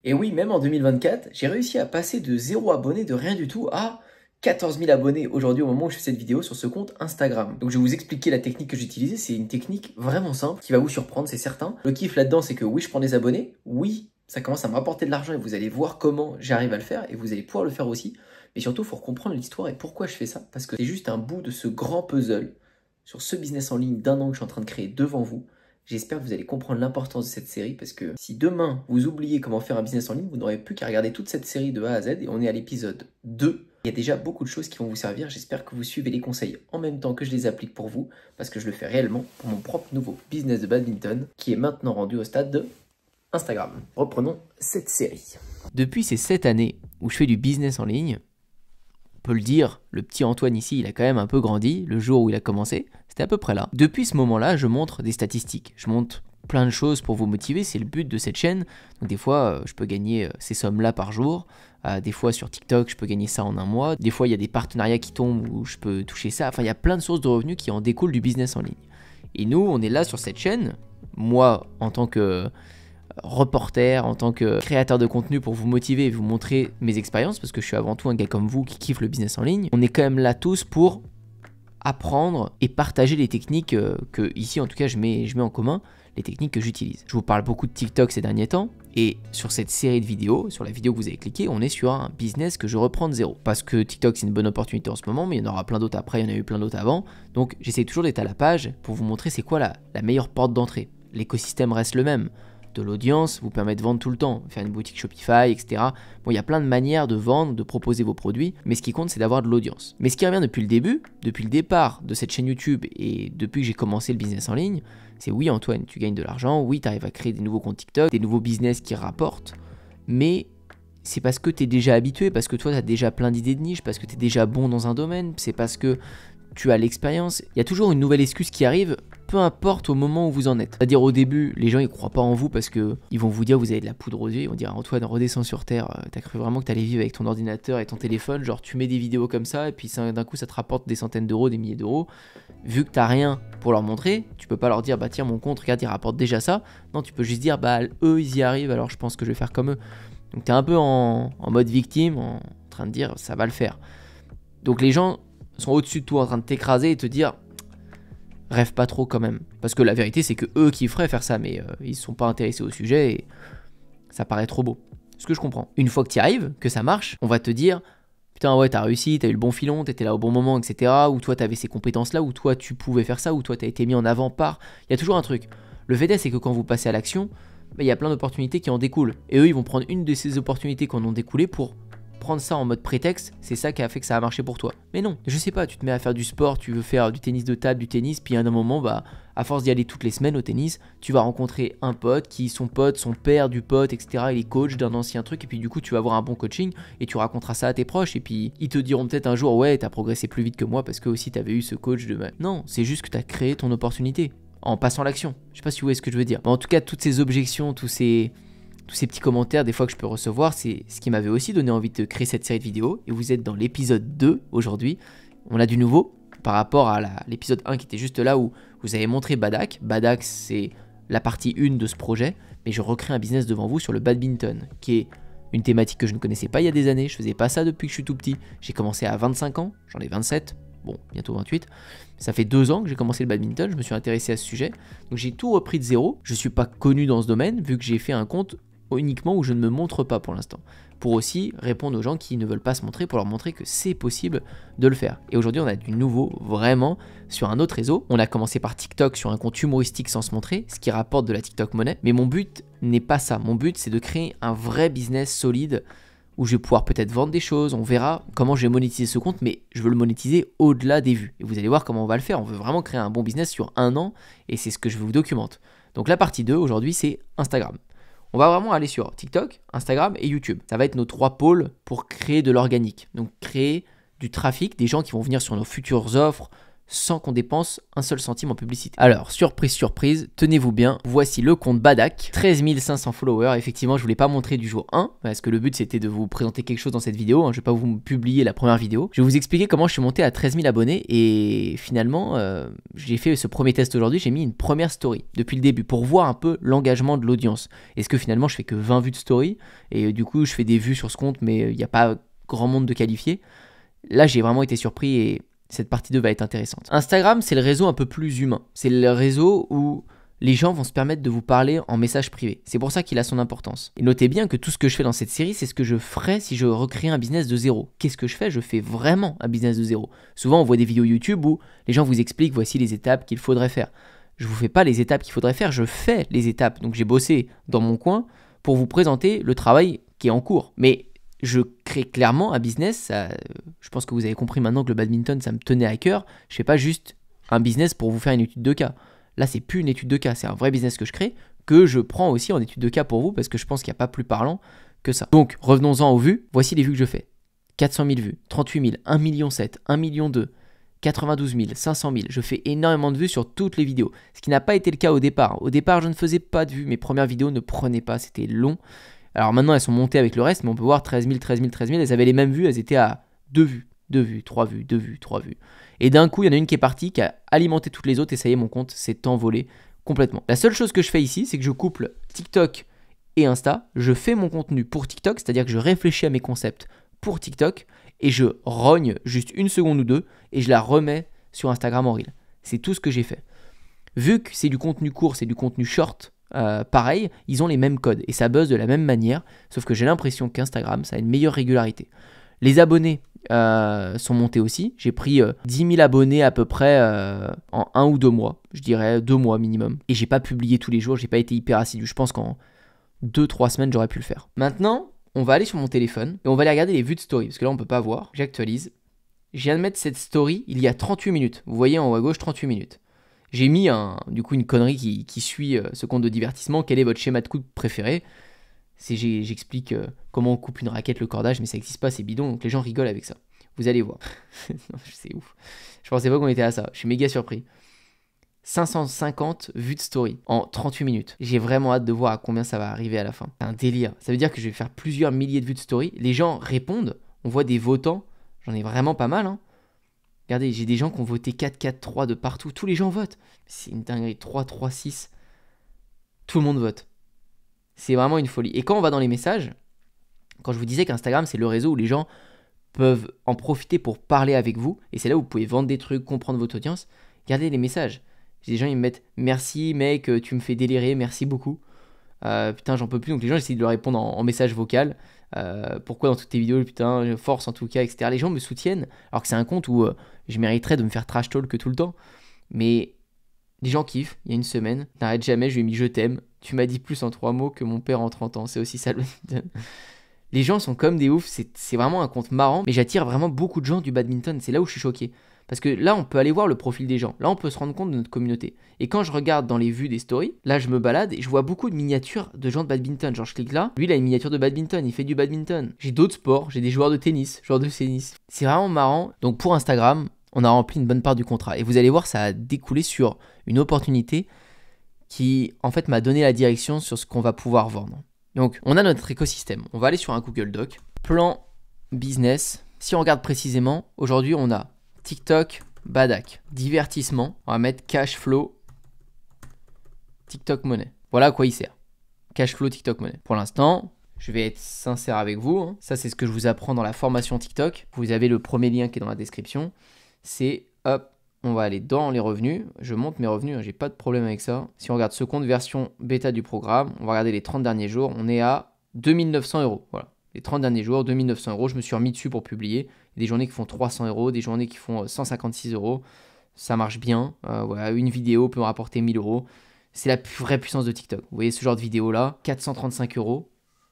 Et oui, même en 2024, j'ai réussi à passer de 0 abonné, de rien du tout, à 14 000 abonnés aujourd'hui au moment où je fais cette vidéo sur ce compte Instagram. Donc je vais vous expliquer la technique que j'ai utilisée. C'est une technique vraiment simple qui va vous surprendre, c'est certain. Le kiff là-dedans, c'est que oui, je prends des abonnés. Oui, ça commence à me rapporter de l'argent et vous allez voir comment j'arrive à le faire et vous allez pouvoir le faire aussi. Mais surtout, il faut comprendre l'histoire et pourquoi je fais ça. Parce que c'est juste un bout de ce grand puzzle sur ce business en ligne d'1 an que je suis en train de créer devant vous. J'espère que vous allez comprendre l'importance de cette série parce que si demain vous oubliez comment faire un business en ligne, vous n'aurez plus qu'à regarder toute cette série de A à Z et on est à l'épisode 2. Il y a déjà beaucoup de choses qui vont vous servir. J'espère que vous suivez les conseils en même temps que je les applique pour vous parce que je le fais réellement pour mon propre nouveau business de badminton qui est maintenant rendu au stade de Instagram. Reprenons cette série. Depuis ces 7 années où je fais du business en ligne, on peut le dire, le petit Antoine ici, il a quand même un peu grandi le jour où il a commencé. C'était à peu près là. Depuis ce moment-là, je montre des statistiques. Je montre plein de choses pour vous motiver. C'est le but de cette chaîne. Donc des fois, je peux gagner ces sommes-là par jour. Des fois, sur TikTok, je peux gagner ça en un mois. Des fois, il y a des partenariats qui tombent où je peux toucher ça. Enfin, il y a plein de sources de revenus qui en découlent du business en ligne. Et nous, on est là sur cette chaîne. Moi, en tant que reporter, en tant que créateur de contenu pour vous motiver et vous montrer mes expériences, parce que je suis avant tout un gars comme vous qui kiffe le business en ligne, on est quand même là tous pour apprendre et partager les techniques que ici en tout cas je mets en commun, les techniques que j'utilise. Je vous parle beaucoup de TikTok ces derniers temps et sur cette série de vidéos, sur la vidéo que vous avez cliqué, on est sur un business que je reprends de zéro. Parce que TikTok c'est une bonne opportunité en ce moment, mais il y en aura plein d'autres après, il y en a eu plein d'autres avant. Donc j'essaie toujours d'être à la page pour vous montrer c'est quoi la meilleure porte d'entrée. L'écosystème reste le même. De l'audience vous permet de vendre tout le temps, faire une boutique Shopify, etc. Bon, il y a plein de manières de vendre, de proposer vos produits, mais ce qui compte, c'est d'avoir de l'audience. Mais ce qui revient depuis le début, depuis le départ de cette chaîne YouTube et depuis que j'ai commencé le business en ligne, c'est oui Antoine, tu gagnes de l'argent, oui tu arrives à créer des nouveaux comptes TikTok, des nouveaux business qui rapportent, mais c'est parce que tu es déjà habitué, parce que toi tu as déjà plein d'idées de niche, parce que tu es déjà bon dans un domaine, c'est parce que tu as l'expérience. Il y a toujours une nouvelle excuse qui arrive, peu importe au moment où vous en êtes. C'est-à-dire au début, les gens ils croient pas en vous parce que ils vont vous dire vous avez de la poudre aux yeux, ils vont dire Antoine redescends sur terre, t'as cru vraiment que t'allais vivre avec ton ordinateur et ton téléphone, genre tu mets des vidéos comme ça et puis d'un coup ça te rapporte des centaines d'euros, des milliers d'euros. Vu que t'as rien pour leur montrer, tu peux pas leur dire bah tiens mon compte regarde il rapporte déjà ça. Non, tu peux juste dire bah eux ils y arrivent alors je pense que je vais faire comme eux. Donc t'es un peu en mode victime, en train de dire ça va le faire. Donc les gens sont au-dessus de toi en train de t'écraser et te dire rêve pas trop quand même. Parce que la vérité c'est que eux qui feraient faire ça, mais ils sont pas intéressés au sujet et ça paraît trop beau. Ce que je comprends. Une fois que tu y arrives, que ça marche, on va te dire putain ouais t'as réussi, t'as eu le bon filon, t'étais là au bon moment, etc. Ou toi t'avais ces compétences là, ou toi tu pouvais faire ça, ou toi t'as été mis en avant par... Il y a toujours un truc. Le fait est c'est que quand vous passez à l'action, il y a plein d'opportunités qui en découlent. Et eux ils vont prendre une de ces opportunités qui en ont découlé pour prendre ça en mode prétexte, c'est ça qui a fait que ça a marché pour toi. Mais non, je sais pas, tu te mets à faire du sport, tu veux faire du tennis de table, du tennis, puis à un moment, bah, à force d'y aller toutes les semaines au tennis, tu vas rencontrer un pote qui, son père du pote, etc., il est coach d'un ancien truc, et puis du coup, tu vas avoir un bon coaching, et tu raconteras ça à tes proches, et puis ils te diront peut-être un jour, ouais, t'as progressé plus vite que moi, parce que aussi t'avais eu ce coach de... Non, c'est juste que t'as créé ton opportunité, en passant l'action. Je sais pas si vous voyez ce que je veux dire. Mais en tout cas, toutes ces objections, tous ces petits commentaires des fois que je peux recevoir, c'est ce qui m'avait aussi donné envie de créer cette série de vidéos. Et vous êtes dans l'épisode 2 aujourd'hui. On a du nouveau par rapport à l'épisode 1 qui était juste là où vous avez montré Badak. Badak, c'est la partie 1 de ce projet. Mais je recrée un business devant vous sur le badminton, qui est une thématique que je ne connaissais pas il y a des années. Je faisais pas ça depuis que je suis tout petit. J'ai commencé à 25 ans, j'en ai 27. Bon, bientôt 28. Ça fait 2 ans que j'ai commencé le badminton, je me suis intéressé à ce sujet. Donc j'ai tout repris de zéro. Je ne suis pas connu dans ce domaine, vu que j'ai fait un compte uniquement où je ne me montre pas pour l'instant. Pour aussi répondre aux gens qui ne veulent pas se montrer, pour leur montrer que c'est possible de le faire. Et aujourd'hui, on a du nouveau vraiment sur un autre réseau. On a commencé par TikTok sur un compte humoristique sans se montrer, ce qui rapporte de la TikTok monnaie. Mais mon but n'est pas ça. Mon but, c'est de créer un vrai business solide où je vais pouvoir peut-être vendre des choses, on verra comment je vais monétiser ce compte, mais je veux le monétiser au-delà des vues. Et vous allez voir comment on va le faire, on veut vraiment créer un bon business sur 1 an, et c'est ce que je vous documente. Donc la partie 2 aujourd'hui, c'est Instagram. On va vraiment aller sur TikTok, Instagram et YouTube. Ça va être nos 3 pôles pour créer de l'organique, donc créer du trafic, des gens qui vont venir sur nos futures offres, sans qu'on dépense un seul centime en publicité. Alors, surprise, surprise, tenez-vous bien, voici le compte Badak, 13 500 followers. Effectivement, je voulais pas montrer du jour 1, parce que le but c'était de vous présenter quelque chose dans cette vidéo, hein. Je vais pas vous publier la première vidéo. Je vais vous expliquer comment je suis monté à 13 000 abonnés, et finalement, j'ai fait ce premier test aujourd'hui, j'ai mis une première story, depuis le début, pour voir un peu l'engagement de l'audience. Est-ce que finalement, je fais que 20 vues de story, et du coup, je fais des vues sur ce compte, mais il n'y a pas grand monde de qualifié. Là, j'ai vraiment été surpris, et cette partie 2 va être intéressante. Instagram, c'est le réseau un peu plus humain. C'est le réseau où les gens vont se permettre de vous parler en message privé. C'est pour ça qu'il a son importance. Et notez bien que tout ce que je fais dans cette série, c'est ce que je ferais si je recréais un business de zéro. Qu'est-ce que je fais? Je fais vraiment un business de zéro. Souvent, on voit des vidéos YouTube où les gens vous expliquent voici les étapes qu'il faudrait faire. Je vous fais pas les étapes qu'il faudrait faire, je fais les étapes. Donc j'ai bossé dans mon coin pour vous présenter le travail qui est en cours. Mais je crée clairement un business, je pense que vous avez compris maintenant que le badminton, ça me tenait à cœur. Je fais pas juste un business pour vous faire une étude de cas. Là, c'est plus une étude de cas, c'est un vrai business que je crée, que je prends aussi en étude de cas pour vous, parce que je pense qu'il n'y a pas plus parlant que ça. Donc, revenons-en aux vues. Voici les vues que je fais. 400 000 vues, 38 000, 1,7 million, 1,2 million, 92 000, 500 000. Je fais énormément de vues sur toutes les vidéos, ce qui n'a pas été le cas au départ. Au départ, je ne faisais pas de vues. Mes premières vidéos ne prenaient pas, c'était long. Alors maintenant, elles sont montées avec le reste, mais on peut voir 13 000, 13 000, 13 000. Elles avaient les mêmes vues, elles étaient à 2 vues, 2 vues, 3 vues, 2 vues, 3 vues. Et d'un coup, il y en a une qui est partie, qui a alimenté toutes les autres, et ça y est, mon compte s'est envolé complètement. La seule chose que je fais ici, c'est que je couple TikTok et Insta. Je fais mon contenu pour TikTok, c'est-à-dire que je réfléchis à mes concepts pour TikTok, et je rogne juste une seconde ou deux, et je la remets sur Instagram en Reel. C'est tout ce que j'ai fait. Vu que c'est du contenu court, c'est du contenu short, pareil, ils ont les mêmes codes et ça buzz de la même manière, sauf que j'ai l'impression qu'Instagram, ça a une meilleure régularité. Les abonnés sont montés aussi. J'ai pris 10 000 abonnés à peu près en 1 ou 2 mois, je dirais 2 mois minimum. Et j'ai pas publié tous les jours, j'ai pas été hyper assidu. Je pense qu'en 2-3 semaines, j'aurais pu le faire. Maintenant, on va aller sur mon téléphone et on va aller regarder les vues de story, parce que là, on peut pas voir. J'actualise. Je viens de mettre cette story il y a 38 minutes. Vous voyez en haut à gauche, 38 minutes. J'ai mis du coup une connerie qui suit ce compte de divertissement. Quel est votre schéma de coupe préféré? J'explique comment on coupe une raquette, le cordage, mais ça n'existe pas, c'est bidon, donc les gens rigolent avec ça. Vous allez voir. C'est ouf. Je pensais pas qu'on était à ça. Je suis méga surpris. 550 vues de story en 38 minutes. J'ai vraiment hâte de voir à combien ça va arriver à la fin. C'est un délire. Ça veut dire que je vais faire plusieurs milliers de vues de story. Les gens répondent. On voit des votants. J'en ai vraiment pas mal, hein. Regardez, j'ai des gens qui ont voté 4-4-3 de partout. Tous les gens votent. C'est une dinguerie. 3-3-6. Tout le monde vote. C'est vraiment une folie. Et quand on va dans les messages, quand je vous disais qu'Instagram, c'est le réseau où les gens peuvent en profiter pour parler avec vous, et c'est là où vous pouvez vendre des trucs, comprendre votre audience, regardez les messages. J'ai des gens, ils me mettent « Merci mec, tu me fais délirer, merci beaucoup. Putain, j'en peux plus. » Donc les gens, j'essaie de leur répondre en message vocal. Pourquoi dans toutes tes vidéos, putain, force en tout cas, etc. Les gens me soutiennent, alors que c'est un compte où je mériterais de me faire trash talk tout le temps. Mais les gens kiffent. Il y a une semaine, n'arrête jamais, je lui ai mis je t'aime. Tu m'as dit plus en 3 mots que mon père en 30 ans. C'est aussi ça le badminton. Les gens sont comme des oufs. C'est vraiment un compte marrant, mais j'attire vraiment beaucoup de gens du badminton. C'est là où je suis choqué. Parce que là, on peut aller voir le profil des gens. Là, on peut se rendre compte de notre communauté. Et quand je regarde dans les vues des stories, là, je me balade et je vois beaucoup de miniatures de gens de badminton. Genre, je clique là. Lui, il a une miniature de badminton. Il fait du badminton. J'ai d'autres sports. J'ai des joueurs de tennis. C'est vraiment marrant. Donc, pour Instagram, on a rempli une bonne part du contrat. Et vous allez voir, ça a découlé sur une opportunité qui, en fait, m'a donné la direction sur ce qu'on va pouvoir vendre. Donc, on a notre écosystème. On va aller sur un Google Doc. Plan business. Si on regarde précisément, aujourd'hui, on a TikTok, Badak. Divertissement, on va mettre cash flow, TikTok monnaie. Voilà à quoi il sert. Cash flow, TikTok monnaie. Pour l'instant, je vais être sincère avec vous, hein. Ça, c'est ce que je vous apprends dans la formation TikTok. Vous avez le premier lien qui est dans la description. C'est, hop, on va aller dans les revenus. Je monte mes revenus, hein, j'ai pas de problème avec ça. Si on regarde ce compte version bêta du programme, on va regarder les 30 derniers jours. On est à 2900 €. Voilà. Les 30 derniers jours, 2900 €. Je me suis remis dessus pour publier. Il y a des journées qui font 300 €, des journées qui font 156 €. Ça marche bien. Voilà, une vidéo peut me rapporter 1000 €. C'est la vraie puissance de TikTok. Vous voyez ce genre de vidéo là, 435 €.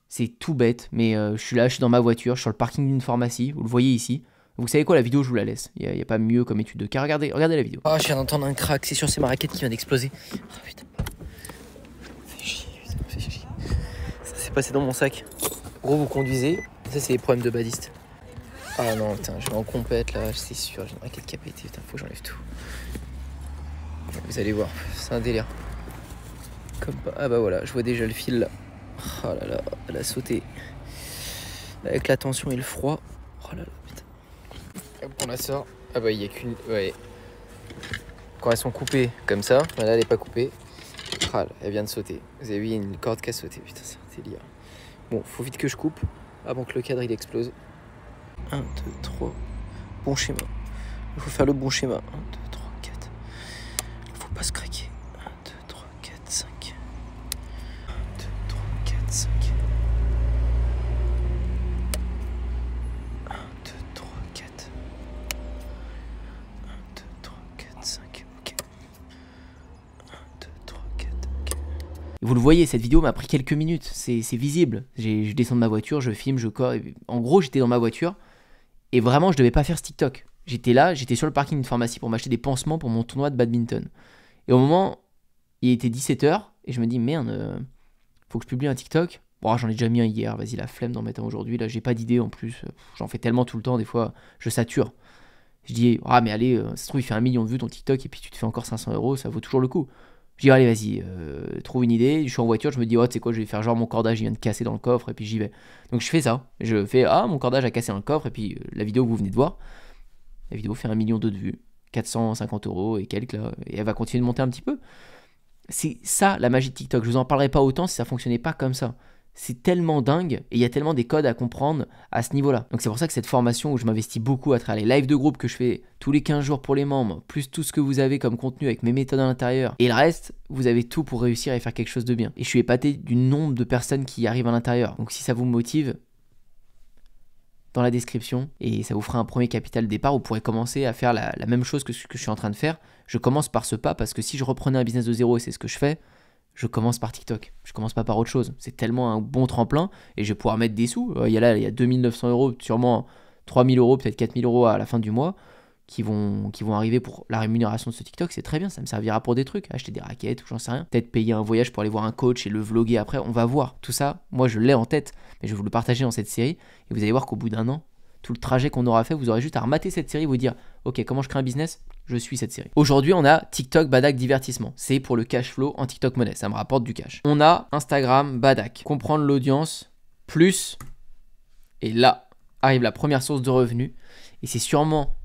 C'est tout bête, mais je suis là, je suis dans ma voiture, je suis sur le parking d'une pharmacie. Vous le voyez ici. Vous savez quoi, la vidéo, je vous la laisse. Il n'y a pas mieux comme étude de cas. Regardez la vidéo. Oh, je viens d'entendre un crack. C'est sûr, c'est ma raquette qui vient d'exploser. Oh putain. Fais chier. Ça s'est passé dans mon sac. En gros, vous conduisez. Ça, c'est les problèmes de badiste. Ah non, putain, je vais en compète là, c'est sûr, j'ai une raquette qui a pété, putain, faut que j'enlève tout. Vous allez voir, c'est un délire. Comme pas... Ah bah voilà, je vois déjà le fil là. Oh là là, elle a sauté. Avec la tension et le froid. Oh là là, putain. Hop, on la sort. Ah bah il y a qu'une... Ouais. Quand elles sont coupées comme ça, là elle est pas coupée. Ah là, elle vient de sauter. Vous avez vu, il y a une corde qui a sauté, putain, c'est un délire. Bon, faut vite que je coupe avant que le cadre il explose. 1, 2, 3. Bon schéma. Il faut faire le bon schéma. 1, 2, 3, 4. Il faut pas se craquer. 1, 2, 3, 4, 5. 1, 2, 3, 4, 5. 1, 2, 3, 4. 1, 2, 3, 4, 5. Ok. 1, 2, 3, 4. Ok. Et vous le voyez, cette vidéo m'a pris quelques minutes. C'est visible. Je descends de ma voiture, je filme, je corps. En gros, j'étais dans ma voiture. Et vraiment, je devais pas faire ce TikTok. J'étais là, j'étais sur le parking d'une pharmacie pour m'acheter des pansements pour mon tournoi de badminton. Et au moment, il était 17h, et je me dis, merde, faut que je publie un TikTok. Bon, j'en ai déjà mis un hier, vas-y, la flemme d'en mettre un aujourd'hui. Là, j'ai pas d'idée en plus. J'en fais tellement tout le temps, des fois, je sature. Je dis, ah, mais allez, ça se trouve, il fait 1 million de vues ton TikTok, et puis tu te fais encore 500 €, ça vaut toujours le coup. Je dis, allez, vas-y, trouve une idée. Je suis en voiture, je me dis, oh, tu sais quoi, je vais faire genre mon cordage, il vient de casser dans le coffre, et puis j'y vais. Donc je fais ça. Je fais, ah, mon cordage a cassé dans le coffre, et puis la vidéo que vous venez de voir, la vidéo fait 1 million de vues, 450 € et quelques, là, et elle va continuer de monter un petit peu. C'est ça la magie de TikTok. Je vous en parlerai pas autant si ça fonctionnait pas comme ça. C'est tellement dingue et il y a tellement des codes à comprendre à ce niveau-là. Donc c'est pour ça que cette formation où je m'investis beaucoup à travers les lives de groupe que je fais tous les 15 jours pour les membres, plus tout ce que vous avez comme contenu avec mes méthodes à l'intérieur, et le reste, vous avez tout pour réussir et faire quelque chose de bien. Et je suis épaté du nombre de personnes qui y arrivent à l'intérieur. Donc si ça vous motive, dans la description, et ça vous fera un premier capital départ, vous pourrez commencer à faire la même chose que ce que je suis en train de faire. Je commence par ce pas parce que si je reprenais un business de zéro, et c'est ce que je fais, je commence par TikTok. Je commence pas par autre chose. C'est tellement un bon tremplin et je vais pouvoir mettre des sous. Il y a 2900 €, sûrement 3000 €, peut-être 4000 € à la fin du mois qui vont arriver pour la rémunération de ce TikTok. C'est très bien, ça me servira pour des trucs, acheter des raquettes ou j'en sais rien. Peut-être payer un voyage pour aller voir un coach et le vlogger après. On va voir. Tout ça, moi je l'ai en tête, mais je vais vous le partager dans cette série et vous allez voir qu'au bout d'un an, tout le trajet qu'on aura fait, vous aurez juste à remater cette série et vous dire ok, comment je crée un business? Je suis cette série. Aujourd'hui, on a TikTok Badak Divertissement. C'est pour le cash flow en TikTok Money. Ça me rapporte du cash. On a Instagram Badak. Comprendre l'audience plus. Et là arrive la première source de revenus. Et c'est sûrement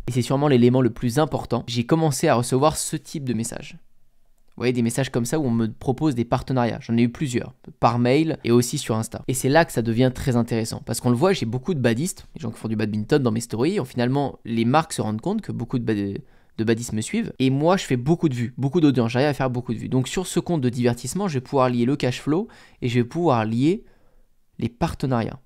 l'élément le plus important. J'ai commencé à recevoir ce type de messages. Vous voyez, des messages comme ça où on me propose des partenariats. J'en ai eu plusieurs, par mail et aussi sur Insta. Et c'est là que ça devient très intéressant. Parce qu'on le voit, j'ai beaucoup de badistes, les gens qui font du badminton dans mes stories. Finalement, les marques se rendent compte que beaucoup de badistes me suivent. Et moi, je fais beaucoup de vues, beaucoup d'audience. J'arrive à faire beaucoup de vues. Donc sur ce compte de divertissement, je vais pouvoir lier le cash flow et je vais pouvoir lier les partenariats.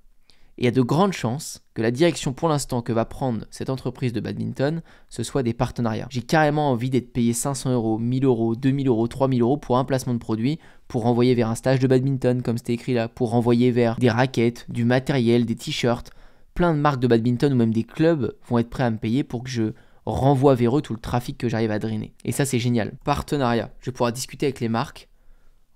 Et il y a de grandes chances que la direction pour l'instant que va prendre cette entreprise de badminton, ce soit des partenariats. J'ai carrément envie d'être payé 500 €, 1000 €, 2000 €, 3000 € pour un placement de produit, pour renvoyer vers un stage de badminton, comme c'était écrit là, pour renvoyer vers des raquettes, du matériel, des t-shirts. Plein de marques de badminton ou même des clubs vont être prêts à me payer pour que je renvoie vers eux tout le trafic que j'arrive à drainer. Et ça, c'est génial. Partenariat. Je vais pouvoir discuter avec les marques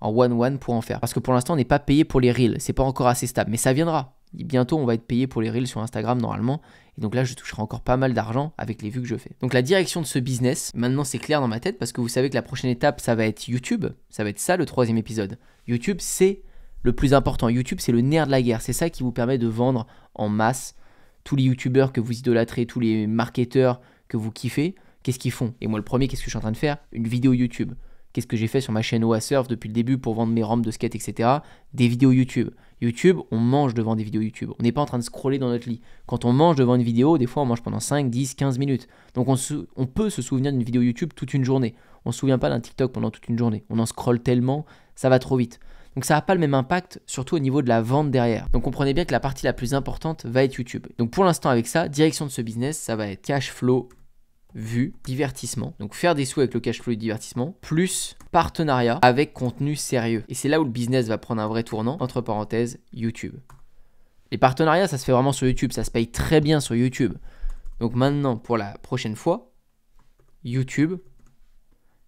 en one-one pour en faire. Parce que pour l'instant, on n'est pas payé pour les reels. C'est pas encore assez stable, mais ça viendra. Bientôt, on va être payé pour les reels sur Instagram normalement. Et donc là, je toucherai encore pas mal d'argent avec les vues que je fais. Donc la direction de ce business, maintenant c'est clair dans ma tête parce que vous savez que la prochaine étape, ça va être YouTube. Ça va être ça le 3e épisode. YouTube, c'est le plus important. YouTube, c'est le nerf de la guerre. C'est ça qui vous permet de vendre en masse. Tous les YouTubeurs que vous idolâtrez, tous les marketeurs que vous kiffez, qu'est-ce qu'ils font? Et moi, le premier, qu'est-ce que je suis en train de faire? Une vidéo YouTube. Qu'est-ce que j'ai fait sur ma chaîne OA Surf depuis le début pour vendre mes rampes de skate, etc. Des vidéos YouTube. YouTube, on mange devant des vidéos YouTube. On n'est pas en train de scroller dans notre lit. Quand on mange devant une vidéo, des fois on mange pendant 5, 10, 15 minutes. Donc on peut se souvenir d'une vidéo YouTube toute une journée. On ne se souvient pas d'un TikTok pendant toute une journée. On en scrolle tellement, ça va trop vite. Donc ça n'a pas le même impact, surtout au niveau de la vente derrière. Donc comprenez bien que la partie la plus importante va être YouTube. Donc pour l'instant avec ça, direction de ce business, ça va être cash flow, vue, divertissement. Donc faire des sous avec le cash flow et le divertissement, plus partenariat avec contenu sérieux. Et c'est là où le business va prendre un vrai tournant, entre parenthèses, YouTube. Les partenariats, ça se fait vraiment sur YouTube, ça se paye très bien sur YouTube. Donc maintenant, pour la prochaine fois, YouTube,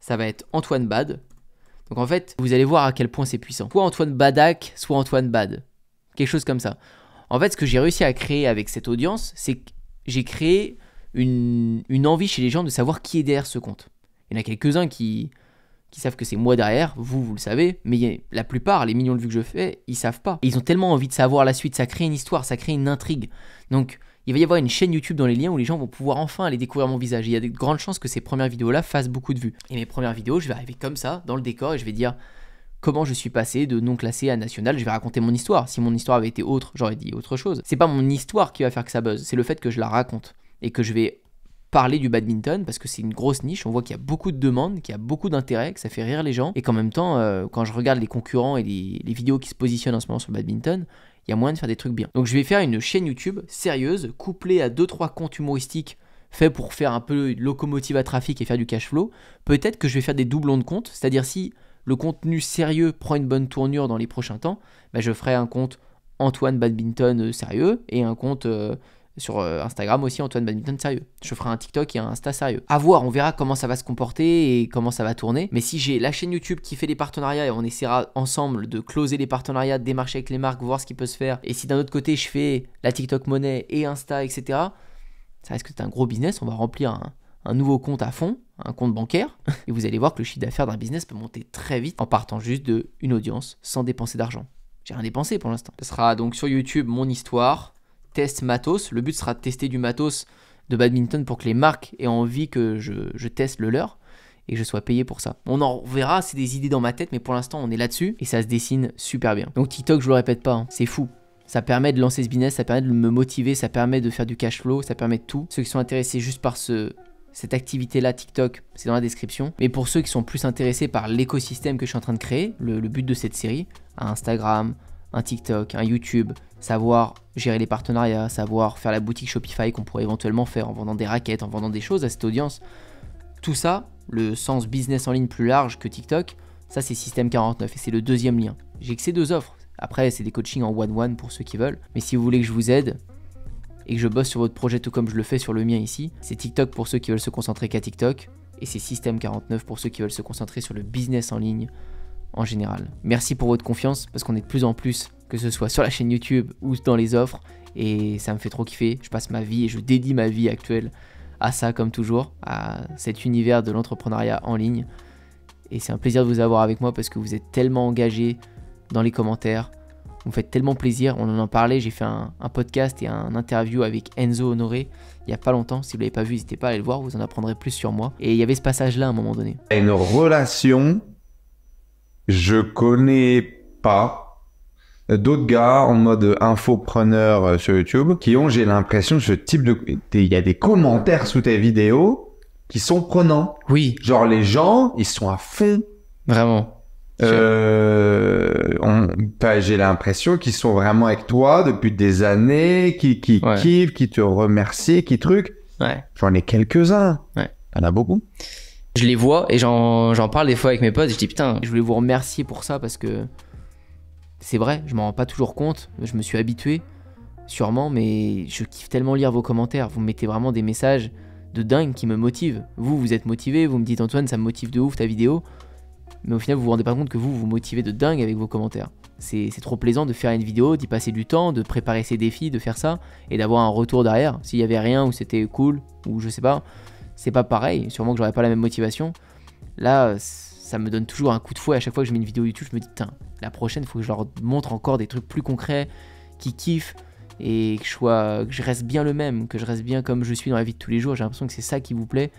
ça va être Antoine Bad. Donc en fait, vous allez voir à quel point c'est puissant. Soit Antoine Badak, soit Antoine Bad. Quelque chose comme ça. En fait, ce que j'ai réussi à créer avec cette audience, c'est que j'ai créé une envie chez les gens de savoir qui est derrière ce compte. Il y en a quelques-uns qui savent que c'est moi derrière, vous le savez, mais la plupart, les millions de vues que je fais, ils savent pas. Et ils ont tellement envie de savoir la suite, ça crée une histoire, ça crée une intrigue. Donc, il va y avoir une chaîne YouTube dans les liens où les gens vont pouvoir enfin aller découvrir mon visage. Il y a de grandes chances que ces premières vidéos-là fassent beaucoup de vues. Et mes premières vidéos, je vais arriver comme ça, dans le décor, et je vais dire comment je suis passé de non classé à national. Je vais raconter mon histoire. Si mon histoire avait été autre, j'aurais dit autre chose. C'est pas mon histoire qui va faire que ça buzz, c'est le fait que je la raconte et que je vais parler du badminton parce que c'est une grosse niche, on voit qu'il y a beaucoup de demandes, qu'il y a beaucoup d'intérêt, que ça fait rire les gens et qu'en même temps, quand je regarde les concurrents et les vidéos qui se positionnent en ce moment sur le badminton, il y a moyen de faire des trucs bien. Donc je vais faire une chaîne YouTube sérieuse, couplée à 2-3 comptes humoristiques faits pour faire un peu une locomotive à trafic et faire du cash flow. Peut-être que je vais faire des doublons de comptes, c'est-à-dire si le contenu sérieux prend une bonne tournure dans les prochains temps, bah je ferai un compte Antoine Badminton sérieux et un compte sur Instagram aussi, Antoine Badminton sérieux. Je ferai un TikTok et un Insta sérieux. À voir, on verra comment ça va se comporter et comment ça va tourner. Mais si j'ai la chaîne YouTube qui fait des partenariats et on essaiera ensemble de closer les partenariats, de démarcher avec les marques, voir ce qui peut se faire. Et si d'un autre côté je fais la TikTok monnaie et Insta, etc., ça risque d'être un gros business. On va remplir un nouveau compte à fond, un compte bancaire. Et vous allez voir que le chiffre d'affaires d'un business peut monter très vite en partant juste d'une audience sans dépenser d'argent. J'ai rien dépensé pour l'instant. Ce sera donc sur YouTube mon histoire. Test matos, le but sera de tester du matos de badminton pour que les marques aient envie que je teste le leur et que je sois payé pour ça. On en verra, c'est des idées dans ma tête, mais pour l'instant on est là-dessus et ça se dessine super bien. Donc TikTok, je le répète pas, hein, c'est fou. Ça permet de lancer ce business, ça permet de me motiver, ça permet de faire du cash flow, ça permet de tout. Ceux qui sont intéressés juste par cette activité-là, TikTok, c'est dans la description. Mais pour ceux qui sont plus intéressés par l'écosystème que je suis en train de créer, le but de cette série, un Instagram, un TikTok, un YouTube, savoir gérer les partenariats, savoir faire la boutique Shopify qu'on pourrait éventuellement faire en vendant des raquettes, en vendant des choses à cette audience. Tout ça, le sens business en ligne plus large que TikTok, ça c'est Système 49 et c'est le deuxième lien. J'ai que ces deux offres. Après, c'est des coachings en one-one pour ceux qui veulent. Mais si vous voulez que je vous aide et que je bosse sur votre projet tout comme je le fais sur le mien ici, c'est TikTok pour ceux qui veulent se concentrer qu'à TikTok et c'est Système 49 pour ceux qui veulent se concentrer sur le business en ligne en général. Merci pour votre confiance parce qu'on est de plus en plus, que ce soit sur la chaîne YouTube ou dans les offres, et ça me fait trop kiffer. Je passe ma vie et je dédie ma vie actuelle à ça comme toujours, à cet univers de l'entrepreneuriat en ligne, et c'est un plaisir de vous avoir avec moi parce que vous êtes tellement engagés dans les commentaires, vous me faites tellement plaisir. On en parlait, j'ai fait un podcast et un interview avec Enzo Honoré il y a pas longtemps. Si vous l'avez pas vu, n'hésitez pas à aller le voir, vous en apprendrez plus sur moi. Et il y avait ce passage là à un moment donné. Une relation, je connais pas d'autres gars en mode infopreneur sur YouTube qui ont, j'ai l'impression, ce type de... Il y a des commentaires sous tes vidéos qui sont prenants. Oui. Genre les gens, ils sont à fond. Vraiment. J'ai l'impression qu'ils sont vraiment avec toi depuis des années, qui kiffent, qui te remercient, qui truc. Ouais. J'en ai quelques-uns. Ouais. Il y en a beaucoup. Je les vois et j'en parle des fois avec mes potes et je dis putain, je voulais vous remercier pour ça parce que c'est vrai, je m'en rends pas toujours compte, je me suis habitué sûrement, mais je kiffe tellement lire vos commentaires, vous me mettez vraiment des messages de dingue qui me motivent. Vous êtes motivé, vous me dites Antoine ça me motive de ouf ta vidéo, mais au final vous vous rendez pas compte que vous motivez de dingue avec vos commentaires. C'est trop plaisant de faire une vidéo, d'y passer du temps, de préparer ses défis, de faire ça et d'avoir un retour derrière. S'il y avait rien ou c'était cool ou je sais pas, c'est pas pareil, sûrement que j'aurais pas la même motivation. Là, ça me donne toujours un coup de fouet à chaque fois que je mets une vidéo YouTube, je me dis putain, la prochaine, il faut que je leur montre encore des trucs plus concrets, qui kiffent et que je reste bien le même, que je reste bien comme je suis dans la vie de tous les jours. J'ai l'impression que c'est ça qui vous plaît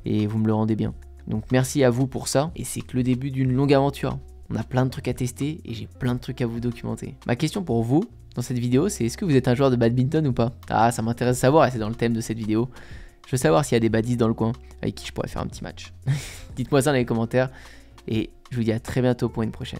et vous me le rendez bien. Donc merci à vous pour ça et c'est que le début d'une longue aventure. On a plein de trucs à tester et j'ai plein de trucs à vous documenter. Ma question pour vous dans cette vidéo, c'est est-ce que vous êtes un joueur de badminton ou pas? Ah, ça m'intéresse de savoir et c'est dans le thème de cette vidéo. Je veux savoir s'il y a des baddies dans le coin avec qui je pourrais faire un petit match. Dites-moi ça dans les commentaires et je vous dis à très bientôt pour une prochaine.